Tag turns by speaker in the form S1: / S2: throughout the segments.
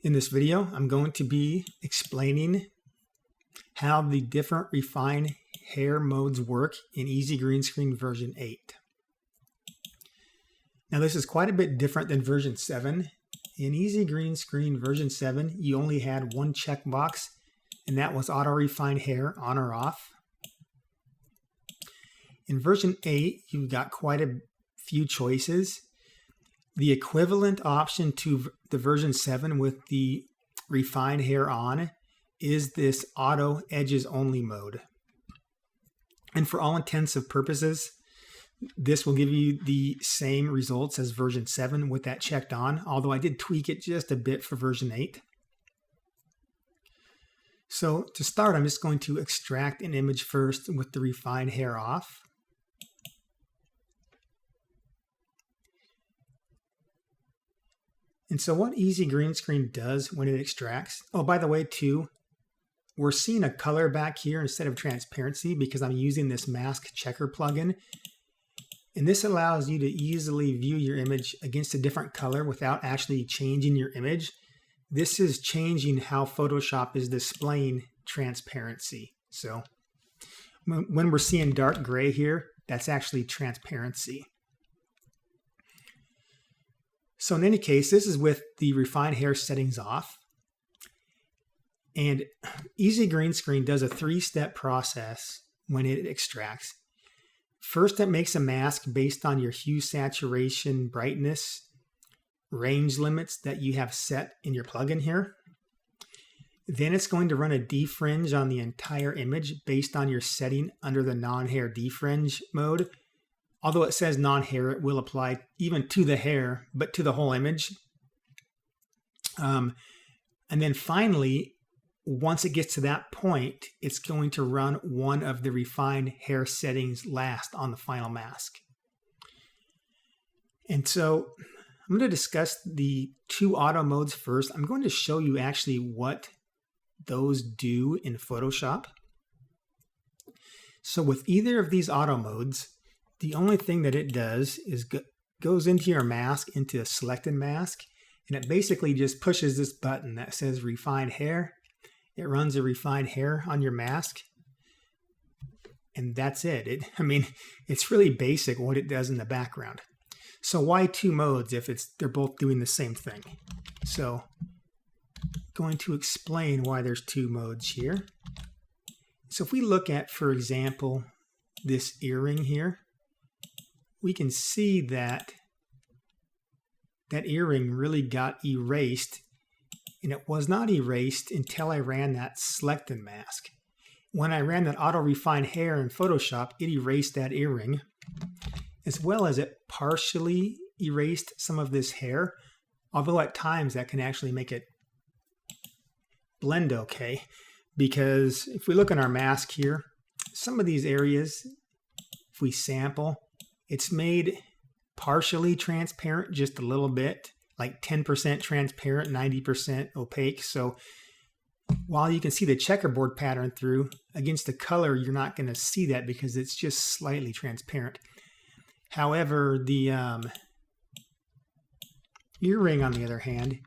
S1: In this video, I'm going to be explaining how the different refine hair modes work in Easy Green Screen version 8. Now this is quite a bit different than version 7. In Easy Green Screen version 7, you only had one checkbox, and that was auto refine hair on or off. In version 8, you've got quite a few choices. The equivalent option to the version 7 with the refine hair on is this auto edges only mode. And for all intents and purposes, this will give you the same results as version 7 with that checked on, although I did tweak it just a bit for version 8. So to start, I'm just going to extract an image first with the refine hair off. And so what Easy Green Screen does when it extracts, oh, by the way, too, we're seeing a color back here instead of transparency because I'm using this mask checker plugin. And this allows you to easily view your image against a different color without actually changing your image. This is changing how Photoshop is displaying transparency. So when we're seeing dark gray here, that's actually transparency. So in any case, this is with the refine hair settings off. And Easy Green Screen does a 3-step process when it extracts. First, it makes a mask based on your hue, saturation, brightness, range limits that you have set in your plugin here. Then it's going to run a defringe on the entire image based on your setting under the non-hair defringe mode. Although it says non-hair, it will apply even to the hair, but to the whole image. And then finally, once it gets to that point, it's going to run one of the refined hair settings last on the final mask. And so I'm going to discuss the two auto modes first. I'm going to show you actually what those do in Photoshop. So with either of these auto modes, the only thing that it does is goes into your mask, into a selected mask, and it basically just pushes this button that says refine hair. It runs a refine hair on your mask, and that's it. It's really basic what it does in the background. So why two modes if they're both doing the same thing? So going to explain why there's two modes here. So if we look at, for example, this earring here, we can see that that earring really got erased, and it was not erased until I ran that selected mask. When I ran that auto refine hair in Photoshop, it erased that earring, as well as it partially erased some of this hair, although at times that can actually make it blend okay, because if we look in our mask here, some of these areas, if we sample, it's made partially transparent, just a little bit, like 10% transparent, 90% opaque. So while you can see the checkerboard pattern through, against the color, you're not going to see that because it's just slightly transparent. However, the earring, on the other hand,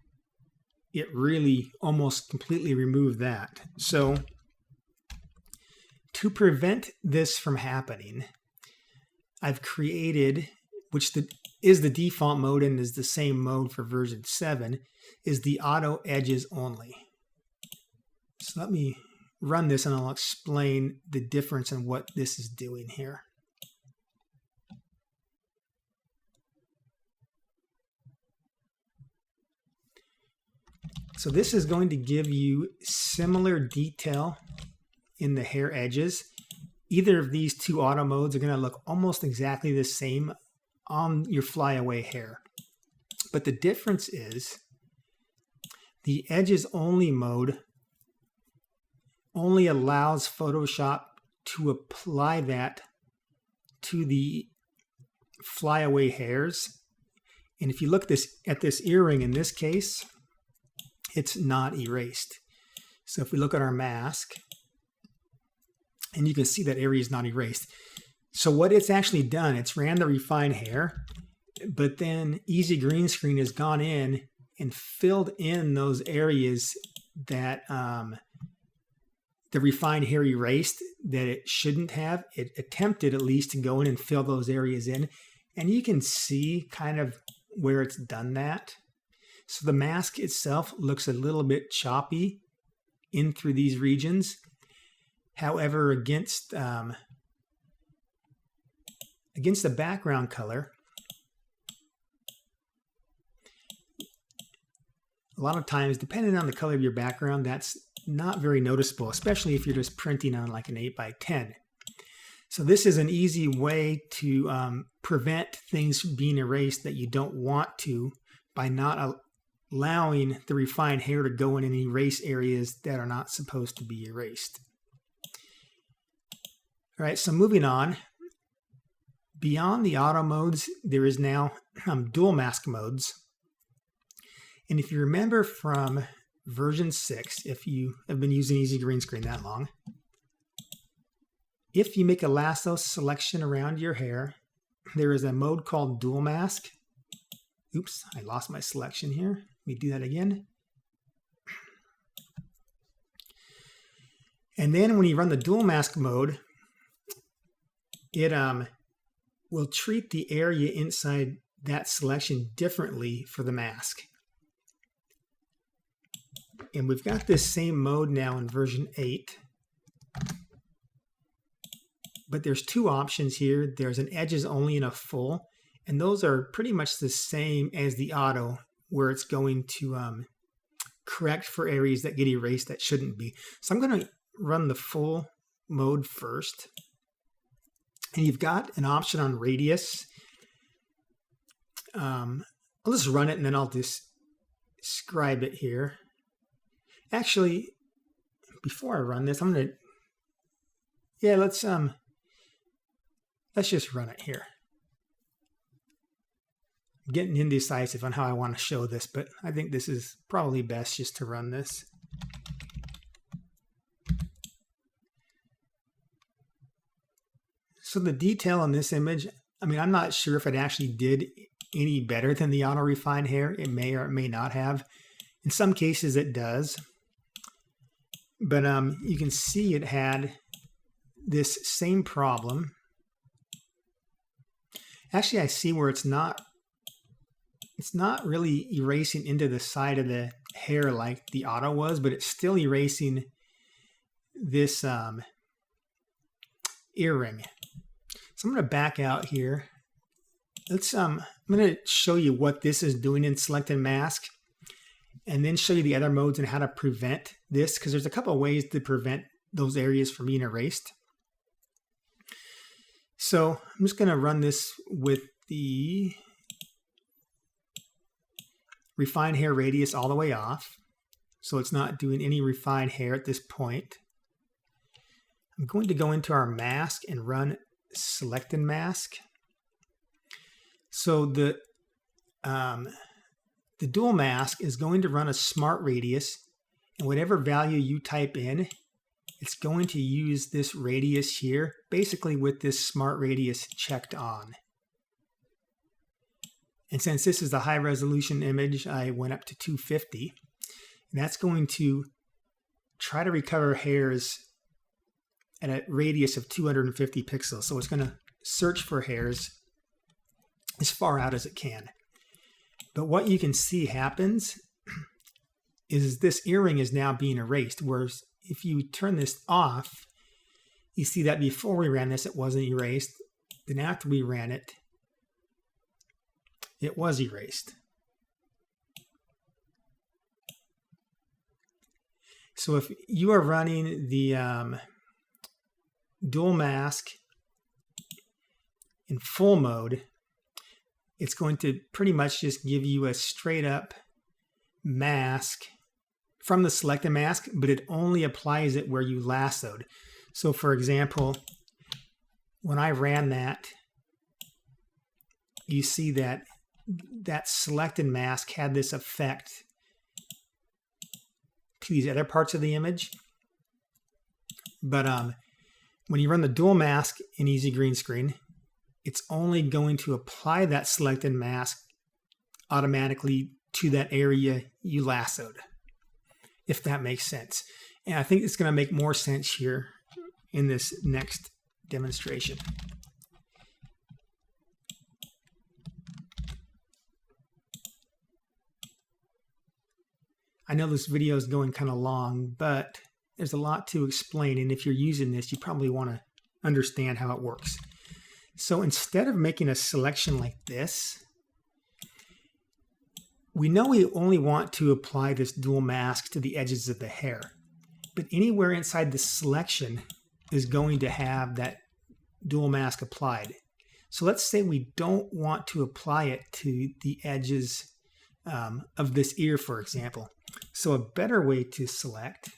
S1: it really almost completely removed that. So to prevent this from happening, I've created, which is the default mode and is the same mode for version 7, is the auto edges only. So let me run this and I'll explain the difference in what this is doing here. So this is going to give you similar detail in the hair edges. Either of these two auto modes are going to look almost exactly the same on your flyaway hair. But the difference is the edges only mode only allows Photoshop to apply that to the flyaway hairs. And if you look at this earring in this case, it's not erased. So if we look at our mask, and you can see that area is not erased. So what it's actually done, it's ran the refine hair, but then Easy Green Screen has gone in and filled in those areas that the refined hair erased that it shouldn't have. It attempted at least to go in and fill those areas in. And you can see kind of where it's done that. So the mask itself looks a little bit choppy in through these regions. However, against the background color, a lot of times, depending on the color of your background, that's not very noticeable, especially if you're just printing on like an 8x10. So this is an easy way to prevent things being erased that you don't want to by not allowing the refined hair to go in and erase areas that are not supposed to be erased. All right, so moving on. Beyond the auto modes, there is now dual mask modes. And if you remember from version 6, if you have been using Easy Green Screen that long, if you make a lasso selection around your hair, there is a mode called dual mask. Oops, I lost my selection here. Let me do that again. And then when you run the dual mask mode, it will treat the area inside that selection differently for the mask. And we've got this same mode now in version 8. But there's two options here. There's an edges only and a full. And those are pretty much the same as the auto, where it's going to correct for areas that get erased that shouldn't be. So I'm going to run the full mode first. And you've got an option on radius. I'll just run it and then I'll describe it here. Actually, before I run this, I'm going to, let's just run it here. I'm getting indecisive on how I want to show this, but I think this is probably best just to run this. So the detail on this image, I mean, I'm not sure if it actually did any better than the auto refined hair. It may or it may not have. In some cases it does. But you can see it had this same problem. Actually, I see where it's not really erasing into the side of the hair like the auto was, but it's still erasing this earring. So I'm going to back out here. I'm going to show you what this is doing in Select and Mask, and then show you the other modes and how to prevent this, because there's a couple of ways to prevent those areas from being erased. So I'm just going to run this with the refined hair radius all the way off. So it's not doing any refined hair at this point. I'm going to go into our mask and run Select and Mask. So the dual mask is going to run a smart radius, and whatever value you type in, it's going to use this radius here, basically with this smart radius checked on. And since this is a high resolution image, I went up to 250. And that's going to try to recover hairs at a radius of 250 pixels. So it's going to search for hairs as far out as it can. But what you can see happens is this earring is now being erased, whereas if you turn this off, you see that before we ran this, it wasn't erased. Then after we ran it, it was erased. So if you are running the dual mask in full mode, it's going to pretty much just give you a straight up mask from the Select and Mask, but it only applies it where you lassoed. So for example, when I ran that, you see that Select and Mask had this effect to these other parts of the image. But when you run the dual mask in Easy Green Screen, it's only going to apply that Select and Mask automatically to that area you lassoed, if that makes sense. And I think it's going to make more sense here in this next demonstration. I know this video is going kind of long, but there's a lot to explain, and if you're using this, you probably want to understand how it works. So instead of making a selection like this, we know we only want to apply this dual mask to the edges of the hair, but anywhere inside the selection is going to have that dual mask applied. So let's say we don't want to apply it to the edges of this ear, for example. So a better way to select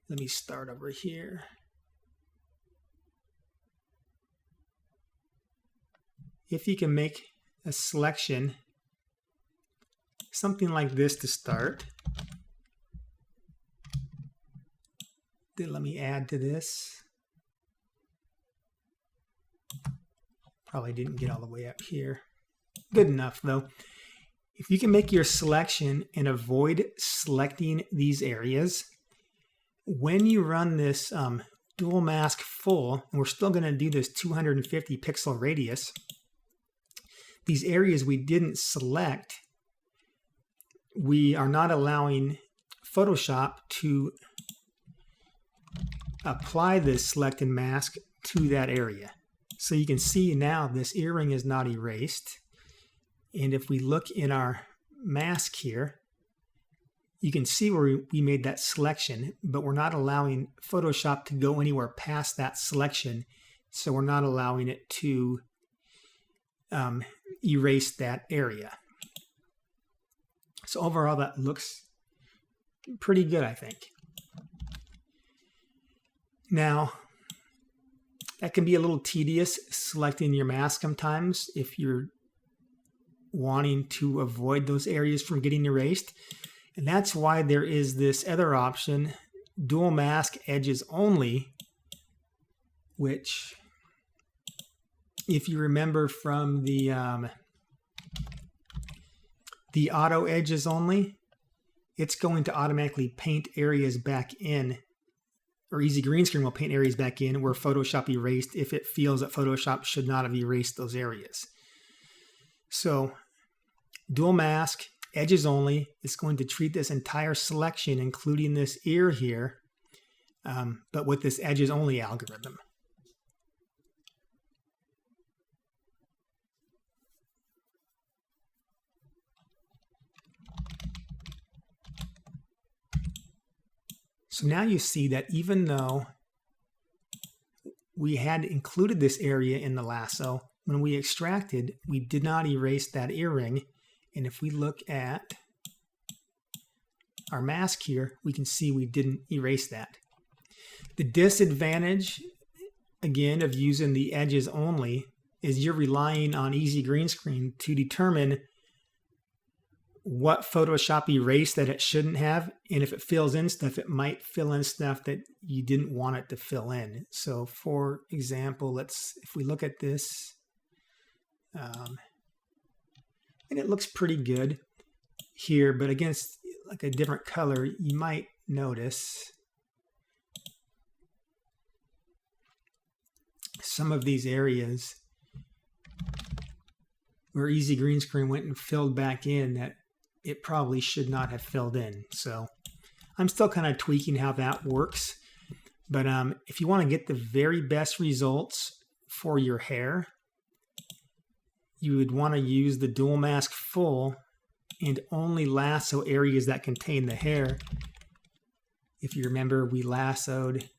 S1: let me start over here. If you can make a selection, something like this to start. Then let me add to this. Probably didn't get all the way up here. Good enough though. If you can make your selection and avoid selecting these areas, when you run this dual mask full, and we're still going to do this 250 pixel radius, these areas we didn't select, we are not allowing Photoshop to apply this selected mask to that area. So you can see now this earring is not erased. And if we look in our mask here, you can see where we made that selection, but we're not allowing Photoshop to go anywhere past that selection. So we're not allowing it to erase that area. So overall, that looks pretty good, I think. Now, that can be a little tedious selecting your mask sometimes if you're wanting to avoid those areas from getting erased. And that's why there is this other option, dual mask edges only, which, if you remember from the auto edges only, it's going to automatically paint areas back in, or Easy Green Screen will paint areas back in where Photoshop erased if it feels that Photoshop should not have erased those areas. So dual mask, edges only, is going to treat this entire selection, including this ear here, but with this edges only algorithm. So now you see that even though we had included this area in the lasso, when we extracted, we did not erase that earring. And if we look at our mask here, we can see we didn't erase that. The disadvantage, again, of using the edges only is you're relying on Easy Green Screen to determine what Photoshop erased that it shouldn't have, and if it fills in stuff, it might fill in stuff that you didn't want it to fill in. So for example, if we look at this, and it looks pretty good here, but against like a different color, you might notice some of these areas where Easy Green Screen went and filled back in that it probably should not have filled in. So I'm still kind of tweaking how that works. But if you want to get the very best results for your hair, you would want to use the dual mask full and only lasso areas that contain the hair. If you remember, we lassoed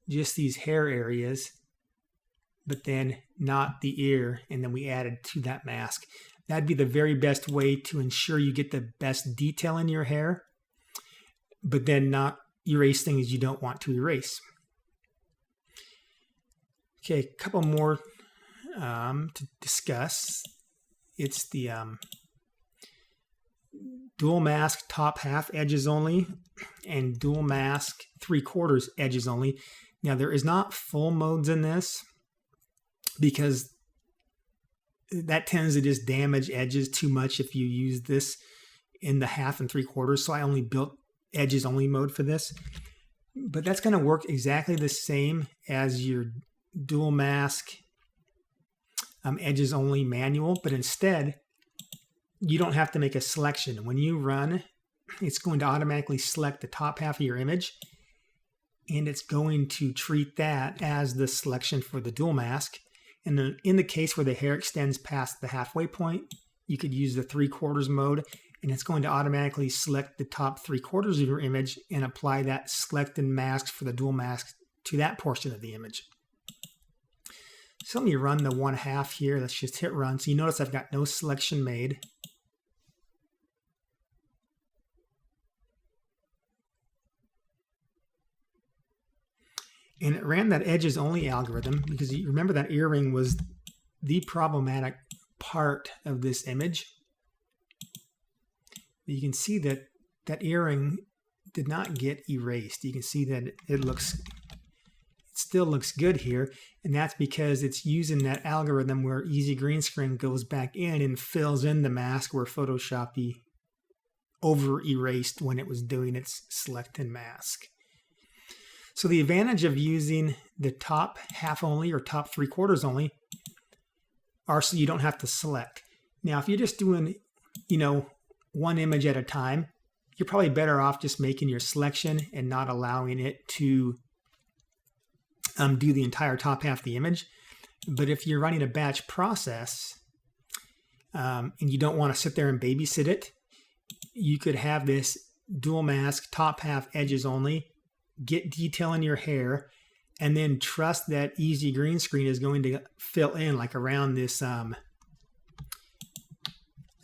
S1: just these hair areas, but then not the ear, and then we added to that mask. That'd be the very best way to ensure you get the best detail in your hair, but then not erase things you don't want to erase. Okay, a couple more to discuss. It's the dual mask top half edges only and dual mask 3/4 edges only. Now there is not full modes in this, because that tends to just damage edges too much if you use this in the 1/2 and 3/4. So I only built edges only mode for this. But that's going to work exactly the same as your dual mask edges only manual, but instead you don't have to make a selection. When you run, it's going to automatically select the top half of your image, and it's going to treat that as the selection for the dual mask. And then in the case where the hair extends past the halfway point, you could use the 3/4 mode, and it's going to automatically select the top 3/4 of your image and apply that selected mask for the dual mask to that portion of the image. So let me run the 1/2 here. Let's just hit run. So you notice I've got no selection made. And it ran that edges only algorithm because you remember that earring was the problematic part of this image. You can see that that earring did not get erased. You can see that it still looks good here, and that's because it's using that algorithm where Easy Green Screen goes back in and fills in the mask where Photoshop over erased when it was doing its select and mask. So the advantage of using the top half only or top 3/4 only are so you don't have to select. Now, if you're just doing, one image at a time, you're probably better off just making your selection and not allowing it to do the entire top half of the image. But if you're running a batch process and you don't want to sit there and babysit it, you could have this dual mask, top half edges only, get detail in your hair, and then trust that Easy Green Screen is going to fill in like around this, like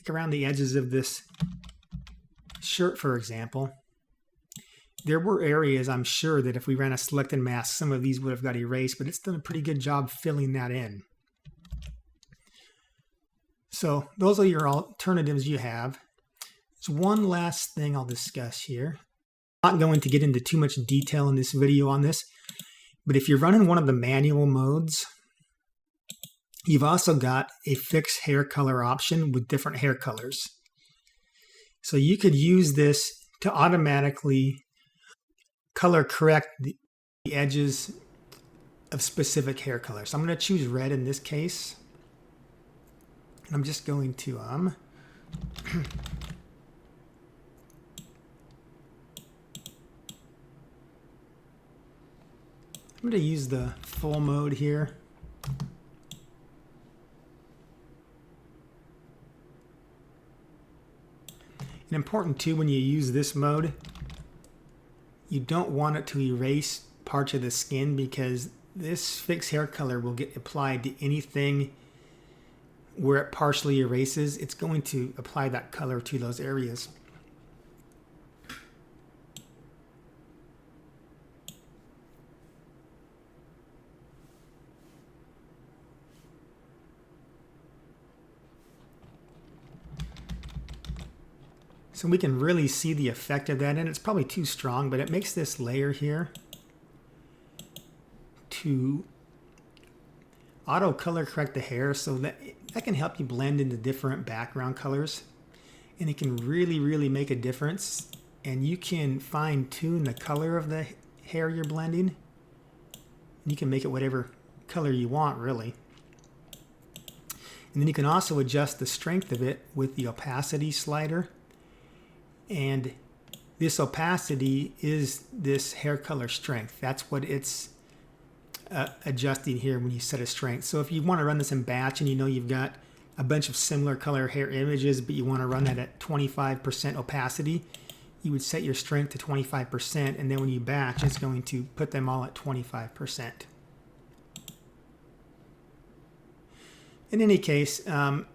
S1: around the edges of this shirt, for example. There were areas, I'm sure, that if we ran a selected mask, some of these would have got erased, but it's done a pretty good job filling that in. So those are your alternatives you have. There's one last thing I'll discuss here. I'm not going to get into too much detail in this video on this, but if you're running one of the manual modes, you've also got a fixed hair color option with different hair colors. So you could use this to automatically color correct the edges of specific hair colors. So I'm going to choose red in this case. I'm just going to I'm going to use the full mode here. And important too, when you use this mode, you don't want it to erase parts of the skin because this fixed hair color will get applied to anything where it partially erases. It's going to apply that color to those areas. So we can really see the effect of that, and it's probably too strong, but it makes this layer here to auto color correct the hair, so that can help you blend into different background colors, and it can really make a difference. And you can fine tune the color of the hair you're blending. You can make it whatever color you want, really. And then you can also adjust the strength of it with the opacity slider. And this opacity is this hair color strength. That's what it's adjusting here when you set a strength. So if you want to run this in batch and you've got a bunch of similar color hair images, but you want to run that at 25% opacity, you would set your strength to 25%, and then when you batch, it's going to put them all at 25%. In any case, I'm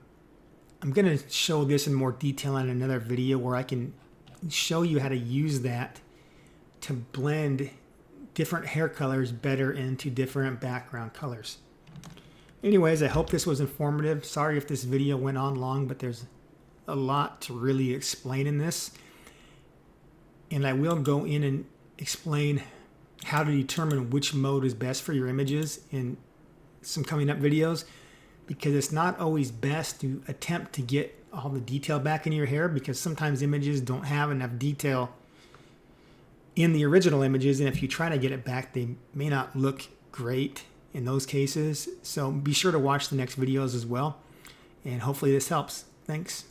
S1: going to show this in more detail in another video where I can show you how to use that to blend different hair colors better into different background colors. Anyways, I hope this was informative. Sorry if this video went on long, but there's a lot to really explain in this. And I will go in and explain how to determine which mode is best for your images in some coming up videos, because it's not always best to attempt to get all the detail back in your hair, because sometimes images don't have enough detail in the original images, and if you try to get it back, they may not look great in those cases. So be sure to watch the next videos as well, and hopefully this helps. Thanks.